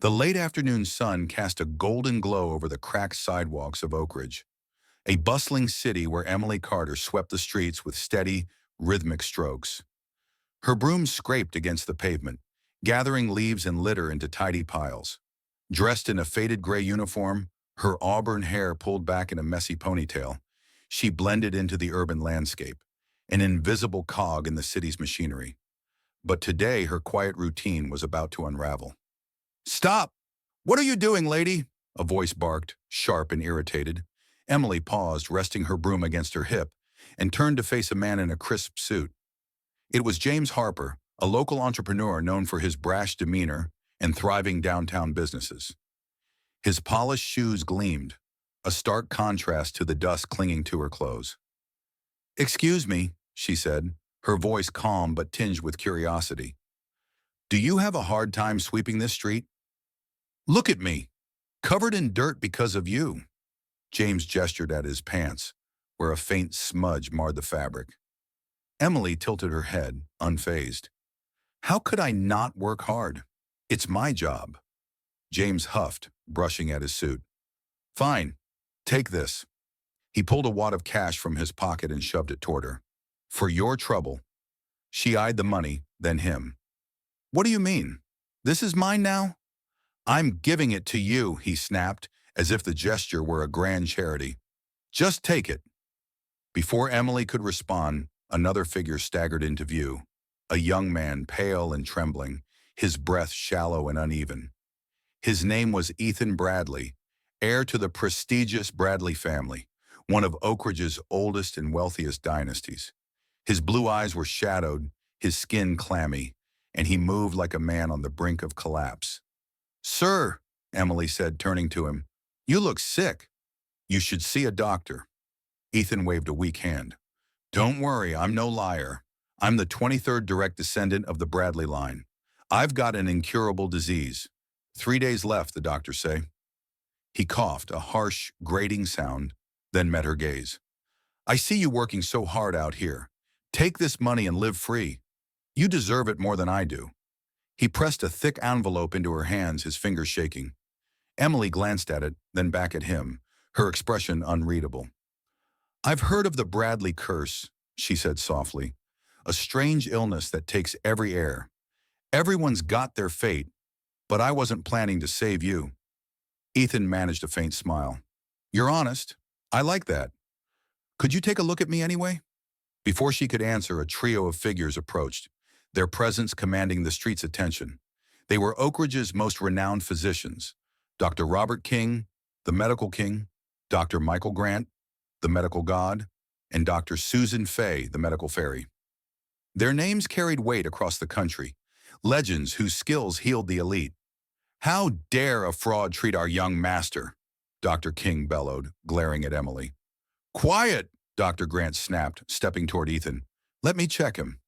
The late afternoon sun cast a golden glow over the cracked sidewalks of Oakridge, a bustling city where Emily Carter swept the streets with steady, rhythmic strokes. Her broom scraped against the pavement, gathering leaves and litter into tidy piles. Dressed in a faded gray uniform, her auburn hair pulled back in a messy ponytail, she blended into the urban landscape, an invisible cog in the city's machinery. But today her quiet routine was about to unravel. "Stop! What are you doing, lady?" a voice barked, sharp and irritated. Emily paused, resting her broom against her hip, and turned to face a man in a crisp suit. It was James Harper, a local entrepreneur known for his brash demeanor and thriving downtown businesses. His polished shoes gleamed, a stark contrast to the dust clinging to her clothes. "Excuse me," she said, her voice calm but tinged with curiosity. "Do you have a hard time sweeping this street? Look at me, covered in dirt because of you." James gestured at his pants, where a faint smudge marred the fabric. Emily tilted her head, unfazed. "How could I not work hard? It's my job." James huffed, brushing at his suit. "Fine, take this." He pulled a wad of cash from his pocket and shoved it toward her. "For your trouble." She eyed the money, then him. "What do you mean? This is mine now?" "I'm giving it to you," he snapped, as if the gesture were a grand charity. "Just take it." Before Emily could respond, another figure staggered into view, a young man, pale and trembling, his breath shallow and uneven. His name was Ethan Bradley, heir to the prestigious Bradley family, one of Oakridge's oldest and wealthiest dynasties. His blue eyes were shadowed, his skin clammy, and he moved like a man on the brink of collapse. "Sir," Emily said, turning to him, "you look sick. You should see a doctor." Ethan waved a weak hand. "Don't worry, I'm no liar. I'm the 23rd direct descendant of the Bradley line. I've got an incurable disease. 3 days left, the doctors say." He coughed, a harsh, grating sound, then met her gaze. "I see you working so hard out here. Take this money and live free. You deserve it more than I do." He pressed a thick envelope into her hands, his fingers shaking. Emily glanced at it, then back at him, her expression unreadable. "I've heard of the Bradley curse," she said softly. "A strange illness that takes every heir. Everyone's got their fate, but I wasn't planning to save you." Ethan managed a faint smile. "You're honest. I like that. Could you take a look at me anyway?" Before she could answer, a trio of figures approached, their presence commanding the street's attention. They were Oakridge's most renowned physicians, Dr. Robert King, the medical king, Dr. Michael Grant, the medical god, and Dr. Susan Fay, the medical fairy. Their names carried weight across the country, legends whose skills healed the elite. "How dare a fraud treat our young master?" Dr. King bellowed, glaring at Emily. "Quiet!" Dr. Grant snapped, stepping toward Ethan. "Let me check him."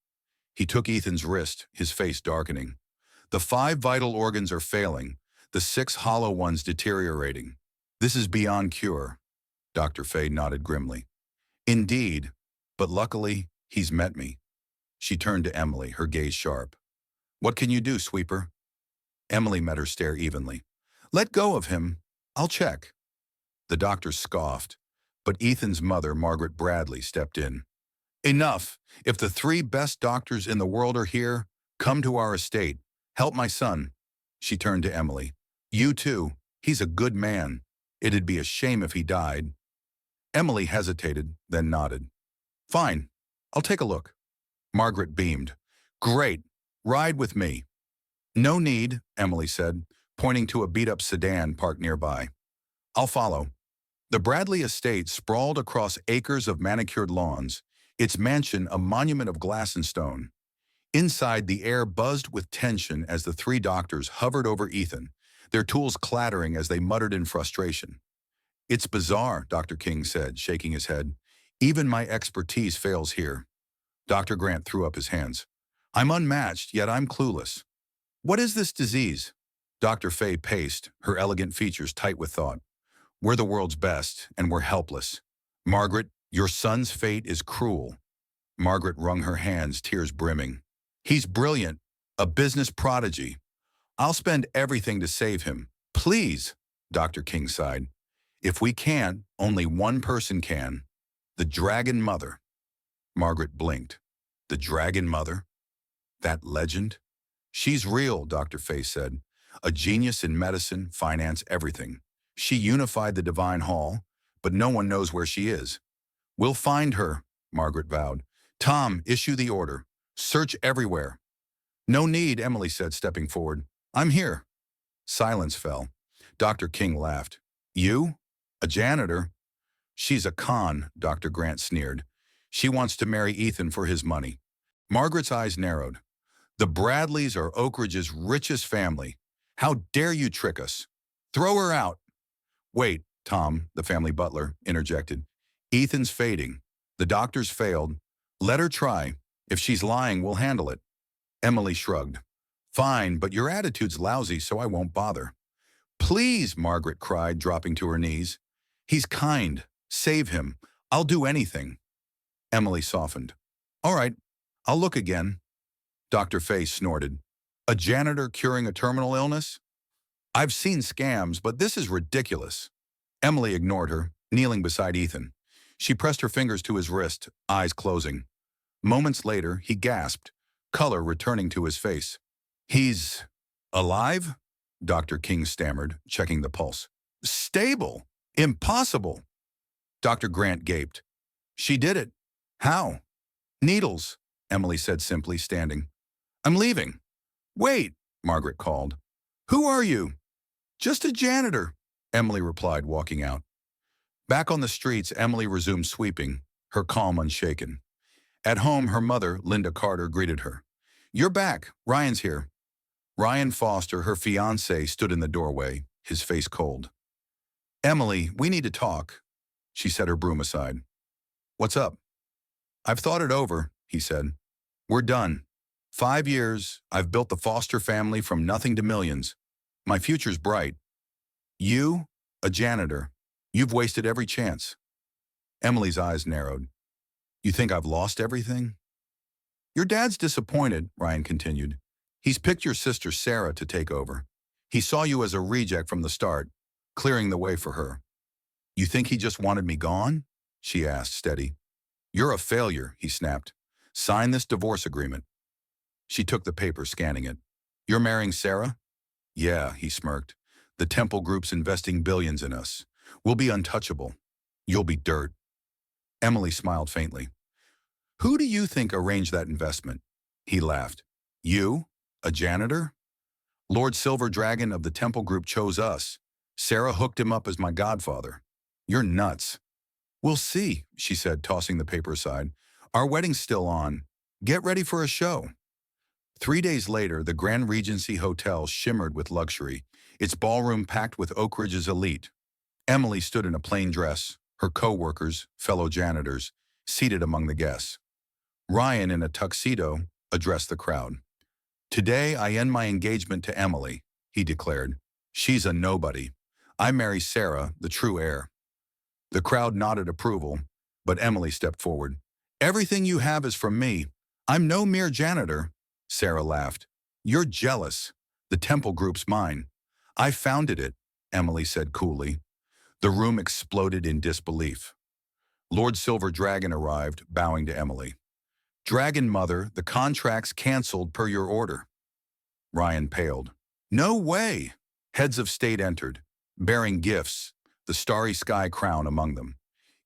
He took Ethan's wrist, his face darkening. "The 5 vital organs are failing, the 6 hollow ones deteriorating. This is beyond cure." Dr. Fay nodded grimly. "Indeed, but luckily, he's met me." She turned to Emily, her gaze sharp. "What can you do, sweeper?" Emily met her stare evenly. "Let go of him. I'll check." The doctor scoffed, but Ethan's mother, Margaret Bradley, stepped in. "Enough! If the 3 best doctors in the world are here, come to our estate. Help my son." She turned to Emily. "You too. He's a good man. It'd be a shame if he died." Emily hesitated, then nodded. "Fine. I'll take a look." Margaret beamed. "Great. Ride with me." "No need," Emily said, pointing to a beat-up sedan parked nearby. "I'll follow." The Bradley estate sprawled across acres of manicured lawns, its mansion a monument of glass and stone. Inside, the air buzzed with tension as the 3 doctors hovered over Ethan, their tools clattering as they muttered in frustration. "It's bizarre," Dr. King said, shaking his head. "Even my expertise fails here." Dr. Grant threw up his hands. "I'm unmatched, yet I'm clueless. What is this disease?" Dr. Fay paced, her elegant features tight with thought. "We're the world's best, and we're helpless. Margaret, your son's fate is cruel." Margaret wrung her hands, tears brimming. "He's brilliant, a business prodigy. I'll spend everything to save him. Please, Dr. King sighed. If we can't, only one person can. The Dragon Mother. Margaret blinked. The Dragon Mother? That legend? She's real, Dr. Fay said. A genius in medicine, finance, everything. She unified the Divine Hall, but no one knows where she is. We'll find her, Margaret vowed. Tom, issue the order. Search everywhere. No need, Emily said, stepping forward. I'm here. Silence fell. Dr. King laughed. You? A janitor? She's a con, Dr. Grant sneered. She wants to marry Ethan for his money. Margaret's eyes narrowed. The Bradleys are Oakridge's richest family. How dare you trick us? Throw her out. Wait, Tom, the family butler, interjected. Ethan's fading. The doctors failed. Let her try. If she's lying, we'll handle it. Emily shrugged. Fine, but your attitude's lousy, so I won't bother. Please, Margaret cried, dropping to her knees. He's kind. Save him. I'll do anything. Emily softened. All right, I'll look again. Dr. Fay snorted. A janitor curing a terminal illness? I've seen scams, but this is ridiculous. Emily ignored her, kneeling beside Ethan. She pressed her fingers to his wrist, eyes closing. Moments later, he gasped, color returning to his face. He's alive? Dr. King stammered, checking the pulse. Stable. Impossible. Dr. Grant gaped. She did it. How? Needles, Emily said simply, standing. I'm leaving. Wait, Margaret called. Who are you? Just a janitor, Emily replied, walking out. Back on the streets, Emily resumed sweeping, her calm unshaken. At home, her mother, Linda Carter, greeted her. You're back. Ryan's here. Ryan Foster, her fiancé, stood in the doorway, his face cold. Emily, we need to talk. She set her broom aside. What's up? I've thought it over, he said. We're done. 5 years, I've built the Foster family from nothing to millions. My future's bright. You, a janitor, you've wasted every chance. Emily's eyes narrowed. You think I've lost everything? Your dad's disappointed, Ryan continued. He's picked your sister Sarah to take over. He saw you as a reject from the start, clearing the way for her. You think he just wanted me gone? She asked, steady. You're a failure, he snapped. Sign this divorce agreement. She took the paper, scanning it. You're marrying Sarah? Yeah, he smirked. The Temple Group's investing billions in us. We'll be untouchable. You'll be dirt. Emily smiled faintly. Who do you think arranged that investment? He laughed. You? A janitor? Lord Silver Dragon of the Temple Group chose us. Sarah hooked him up as my godfather. You're nuts. We'll see, she said, tossing the paper aside. Our wedding's still on. Get ready for a show. 3 days later, the Grand Regency Hotel shimmered with luxury, its ballroom packed with Oakridge's elite. Emily stood in a plain dress, her co-workers, fellow janitors, seated among the guests. Ryan, in a tuxedo, addressed the crowd. Today, I end my engagement to Emily, he declared. She's a nobody. I marry Sarah, the true heir. The crowd nodded approval, but Emily stepped forward. Everything you have is from me. I'm no mere janitor. Sarah laughed. You're jealous. The Temple Group's mine. I founded it, Emily said coolly. The room exploded in disbelief. Lord Silver Dragon arrived, bowing to Emily. Dragon Mother, the contract's canceled per your order. Ryan paled. No way! Heads of state entered, bearing gifts, the starry sky crown among them.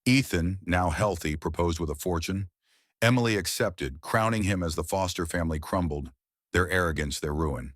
Ethan, now healthy, proposed with a fortune. Emily accepted, crowning him as the Foster family crumbled, their arrogance their ruin.